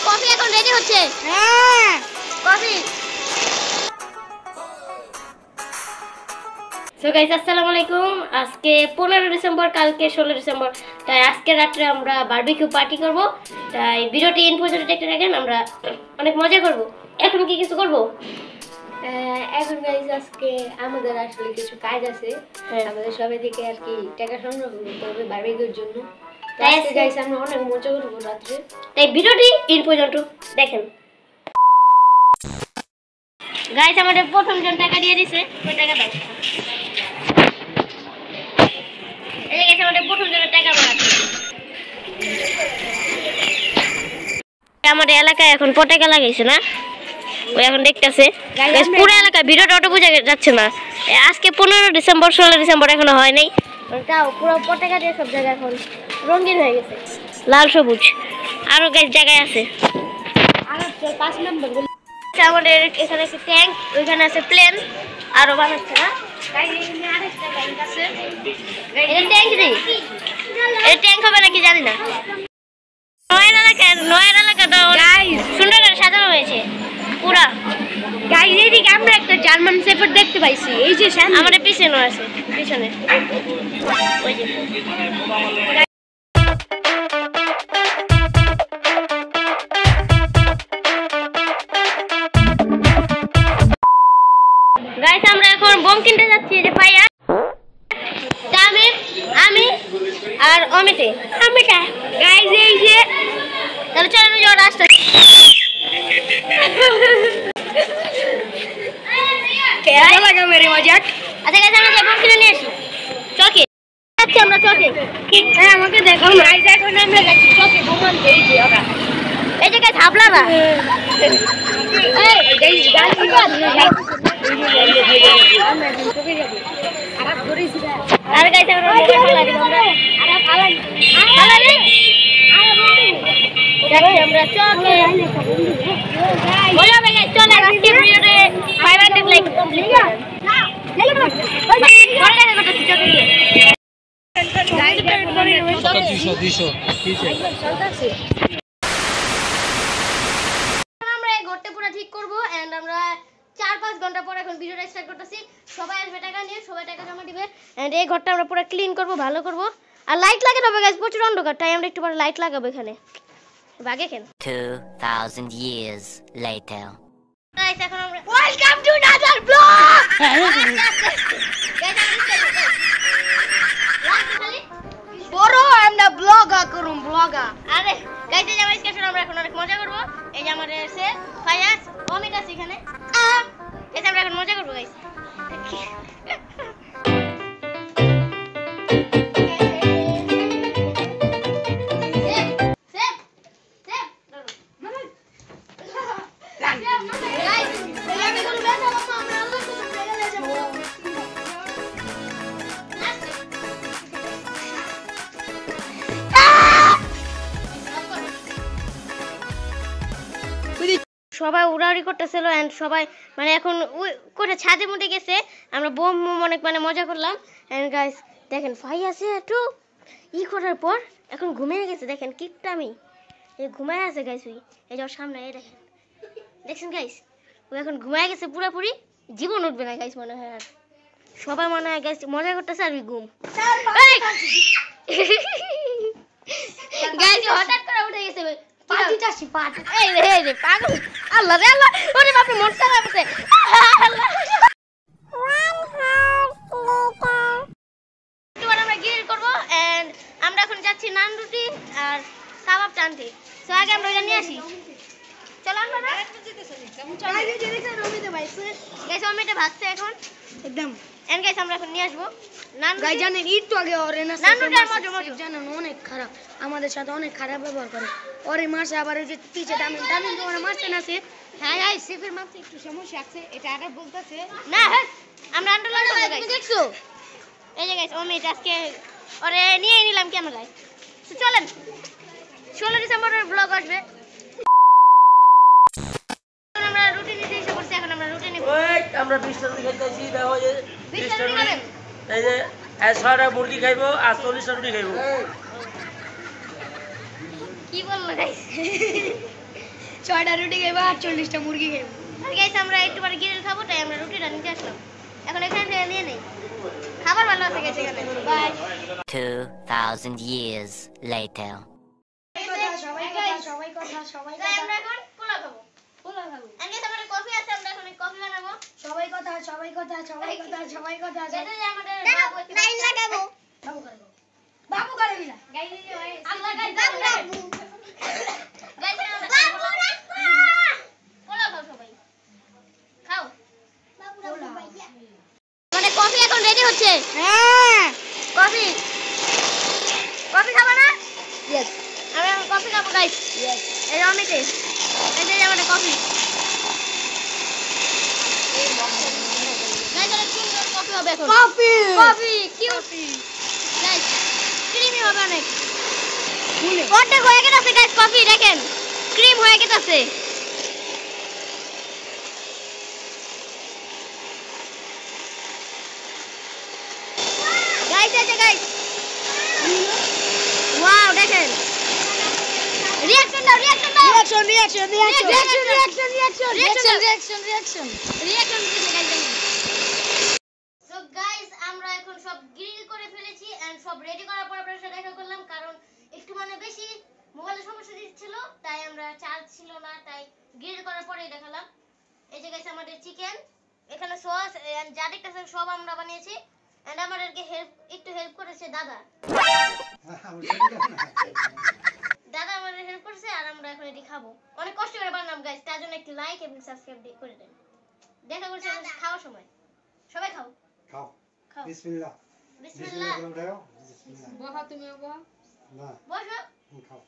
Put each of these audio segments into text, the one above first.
Coffee এখন ready হচ্ছে। হ্যাঁ কফি। সো গাইস আসসালামু আলাইকুম। আজকে 15 ডিসেম্বর, কালকে 16 ডিসেম্বর। তাই আজকে রাতে আমরা বারবিকিউ পার্টি করব। তাই ভিডিওটি ইন পর্যন্ত দেখতে থাকেন, আমরা অনেক মজা করব। এখন কি কিছু করব? এখন গাইস আজকে আমাদের আসলে কিছু কাজ আছে। আমাদের সবাই থেকে আর কি টাকা সংগ্রহ করতে হবে বারবিকিউর জন্য। তাই আজকে গাইস আমরা অনেক মজা করব রাতে। তাই ভিডিওটি ইন পর্যন্ত দেখেন। গাইস আমাদের প্রথম জন টাকা দিয়ে দিয়েছে, ওই টাকা দাও। এই গাইস আমাদের প্রথম জনের টাকা বাড়াচ্ছে। আমাদের এলাকায় এখন পতাকা লাগাইছে না, ওই এখন দেখতেছে গাইস পুরো এলাকায়। ভিডিওটা অত বোঝা যাচ্ছে না। আজকে 15 ডিসেম্বর 16 ডিসেম্বর এখনো হয় নাই, তাও পুরো পতাকা দিয়ে সব জায়গা এখন রঙিন হয়ে গেছে, লাল সবুজ। আরো গাইস জায়গায় আছে, আর 5 নাম্বার আমাদের এখানে আছে ট্যাঙ্ক, ওইখানে আছে প্লেন, আরো বানাচ্ছে না গাইস। এখানে আরেকটা ট্যাঙ্ক আছে, এটা ট্যাঙ্ক নেই, এটা ট্যাঙ্ক হবে নাকি জানি না। নয়ের এলাকাটা গাইস সুন্দর করে সাজানো হয়েছে পুরা। গাইস এইদিকে আমরা একটা জার্মান শেফার্ড দেখতে পাইছি, এই যে আমাদের পিছনে আছে, পিছনে ওই যে। গাইস আমরা এখন বোম কিনতে যাচ্ছি, যে ভাইয়া তামিম, আমি আর অমিতে। আমিটা গাইস এই যে, তাহলে চলো যাও রাস্তা। কেমন লাগে মেরে মজাক? আচ্ছা গাইস আমরা বোম কিনে নিয়ে আসি চকে। আচ্ছা আমরা চকে, হ্যাঁ আমাকে দেখো গাইস এখন আমরা যাচ্ছি চকে বোম আনতে। এই যে ওরা, এই যে গাইস হাবলা না, এই গাইস গাইস আমরা এখন চকে যাব। আর ধরেছি না, আর গাইস আমরা ফালা দিব, আমরা আর ফালাই ফালালে যাচ্ছি আমরা চকে। বলো গাইস চলে আজকে ভিডিওতে 500 লাইক কমপ্লিট করুন। না লেলো না পরে দেখা করতেছি চকে গিয়ে। আমরা এই ঘরটা পুরো ঠিক করব এন্ড আমরা 4-5 ঘন্টা পর এখন ভিডিওটা স্টার্ট করতেছি। সবাই আসবে টাকা নিয়ে, সবাই টাকা জমা দিবে এন্ড এই ঘরটা আমরা পুরো ক্লিন করব, ভালো করব। আর লাইট লাগাতে হবে গাইস, প্রচুর অন্ধকার, তাই আমরা একটু পরে লাইট লাগাবো এখানে। বাগে কেন 2000 years later. গাইস এখন আমরা ওয়েলকাম টু নাদার ব্লগ। বড় আমরা ব্লগা করুম ব্লগা। আরে গাইস এই যে আমরা স্কেচন আমরা এখন অনেক মজা করব। এই যে আমাদের আছে ফায়াস, অমিত আছে এখানে। এই যে আমরা এখন মজা করব গাইস। সবাই উড়াউড়ি করতেছিল এন্ড সবাই মানে এখন করে ছাদে মধ্যে গেছে। আমরা বোম অনেক মানে মজা করলাম এন্ড গাইস দেখেন ফাই আছে একটু ই করার পর এখন ঘুমিয়ে গেছে। দেখেন কিপটা আমি এই ঘুমায় আছে গাইস, ওই এই যে সামনে এই দেখেন, দেখছেন গাইস ও এখন ঘুমায় গেছে পুরোপুরি, জীবন উঠবে না গাইস মনে হয়। আর সবাই মনে হয় গাইস মজা করতেছে আর ঘুম। গাইস হঠাৎ করে উঠে গেছে পাটি চাষি পাটি। এই রে পাগল, আল্লাহ রে আল্লাহ, ওরে বাপরে মরতে লাগছে। আমরা গ্রিল করব এন্ড আমরা এখন যাচ্ছি নান রুটি আর কাবাব টানতে। সো আগে আমরা এটা নিয়ে আসি, চলো আমরা গাইস অমিতে ভাজছে এখন একদম এন্ড গাইস আমরা এখন নিয়ে আসবো নান গাই জানেন একটু আগে ওরে না নান রুটি আর মজা মজা জানেন অনেক খারাপ, আমাদের সাথে অনেক খারাপ ব্যবহার করে। ওরে মাসে আবার ওই যে পিছে দামেন দামেন তো ওরা মাসে না সে। হ্যাঁ গাইস সেফের মাসে একটু সমস্যা আছে, এটা আরে বলতাছে না। হ্যাঁ আমরা আন্ডারলাইন করব গাইস, দেখছো এই যে গাইস অমিত আজকে ওরে নিয়ে নিলাম ক্যামেরায়। তো চলেন 16 ডিসেম্বরের ব্লগ আসবে। আমরা রুটি নিতে এসে পড়ছি, এখন আমরা রুটি নিব। আমরা 20টা রুটি খাইতেছি, দেখো যে 20টা রুটি খাবেন। এই যে 6টা মুরগি খাইবো আর 40টা রুটি খাইবো। কি বললো গাইস? 6টা রুটি খাইবো আর 40টা মুরগি খাইবো। আর গাইস আমরা একটু পরে গ্রিল খাবো, তাই আমরা রুটিটা নিতে আসলাম। এখন এখান থেকে নিয়ে নেই, খাবার ভালো আছে গাইস এখানে। বাই। 2,000 years later. তাই আমরা এখন পোলাও খাবো। আর গাইস আমাদের কফি আছে, আমরা এখন কফি বানাবো। গাইস এই যে আমাদের লাইন লাগাবো। বাবু করে দিলা গাইস এই যে আমরা গাইস বাবু গাইস বাবু পোলাও খাও সবাই, খাও। আমাদের কফি এখন রেডি হচ্ছে। হ্যাঁ কফি খাবো না? ইয়েস আমরা এখন কফি খাবো গাইস। ইয়েস এই অমিতে এই যে আমাদের কফি গাইস, অনেক সুন্দর কফি হবে এখন। কফি কিউট গাইস, ক্রিমি হবে অনেক। অর্ধেক হয়ে গেছে গাইস কফি, দেখেন ক্রিম হয়ে গেছে। গাইস এই যে গাইস, ওয়াও দেখেন, রিঅ্যাকশন দাও, রিঅ্যাকশন দাও, রিঅ্যাকশন দিতেছে গাইস। সো গাইস আমরা এখন সব গ্রিল করে ফেলেছি এন্ড সব রেডি করার পর আপনাদের সাথে দেখা করলাম, কারণ একটু মানে বেশি মোবাইলে সমস্যা দিচ্ছিল, তাই আমরা চার্জ ছিল না, তাই গ্রিল করার পরেই দেখালাম। এই যে গাইস আমাদের চিকেন, এখানে সস এন্ড যা দেখতেছেন সব আমরা বানিয়েছি এন্ড আমাদেরকে একটু হেল্প করেছে দাদা। দাদা আমাদের হেল্প করছে আর আমরা এখন এটি খাবো। অনেক কষ্ট করে বানালাম গাইস, তার জন্য একটি লাইক এবং সাবস্ক্রাইব করে দেন। দেখা করছি খাওয়ার সময়। সবাই খাও খাও খাও। বিসমিল্লাহ বিসমিল্লাহ। করে উঠাও বিসমিল্লাহ বহা তুমি বহা না বসো। খাও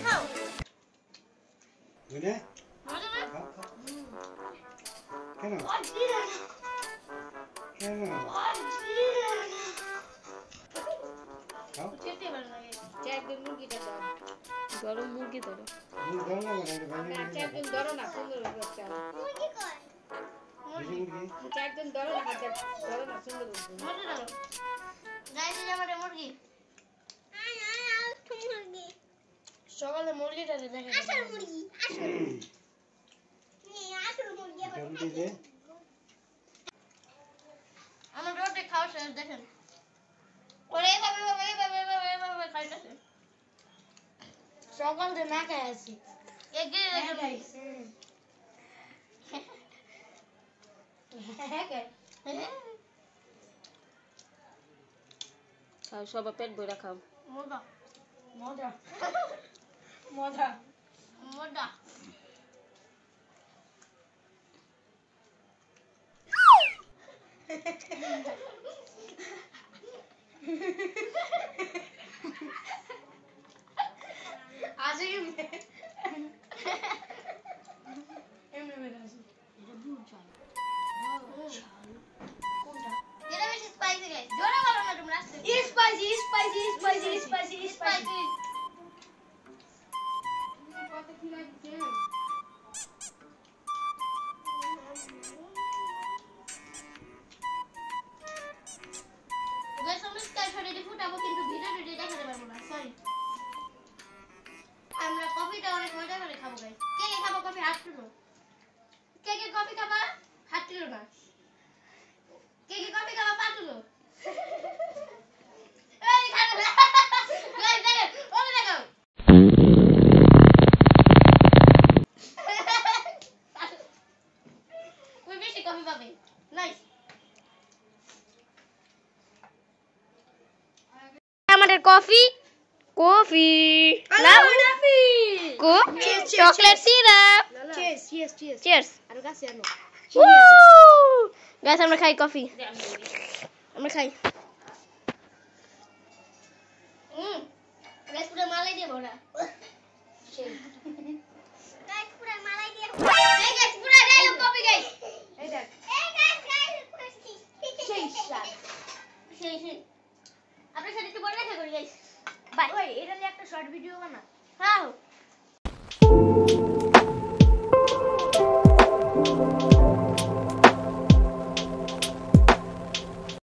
খাও। বুঝলে মজা না? খাও খাও কেন কেন খাও খেতে ভালো লাগে। একদম মুরগিটা দাও গরম মুরগি ধরো মুখ দাও না মানে একদম ধরো না সুন্দর হচ্ছে মুরগি কই? মুরগি। মুরগি একদম ধরো না ধরো না সুন্দর হচ্ছে মজা দাও। গাইস এই যে আমাদের মুরগি। সকালে মুরগিটা দেখেন। আসল মুরগি। আসল মুরগি। মুরগি দে আমার রোটে খাওয়া শেষ দেখেন। ওরে এভাবে খাইতেছে। সকাল থেকে না খাই আছি এগিয়ে খাও সবাই পেট ভরে খাও মজা মজা মজা মজা। আজ এমনি এমনি বেড়ে আছে এটা বেশি স্পাইসি গাইস, জোরে বলো না তোমরা। Spicy spicy spicy spicy spicy. কত কি লাগছে গাইস আমরা স্কাই শটে ফুটাবো কিন্তু ভিডিওটি দেখাতে পারবো না, সরি। আমরা কফিটা অনেক মজা করে খাবো গাইস। কে কে খাবো কফি হাত তুলো। কে কে কফি খাবা হাত তুলো না। কে কে কফি খাবা পা তুলো। এই খাবে না গাইস দেখেন ওরে দেখো। ওই বেশি কফি পাবে। নাইস। আমাদের coffee coffee chocolate syrup. Cheers cheers cheers cheers. আর কাছে আনো গাইস আমরা খাই কফি, আমরা খাই। গাইস পুরো মালাই দিয়ে ভরা। গাইস পুরো মালাই দিয়ে ভরা। এই গাইস পুরো ডায়লগ কপি গাইস। এই দেখ এই গাইস পুরো সেই শাক এসে আপনার সাথে একটু পরে দেখা করি গাইস বাই ওই এটা নিয়ে একটা শর্ট ভিডিও বানা হ্যাঁ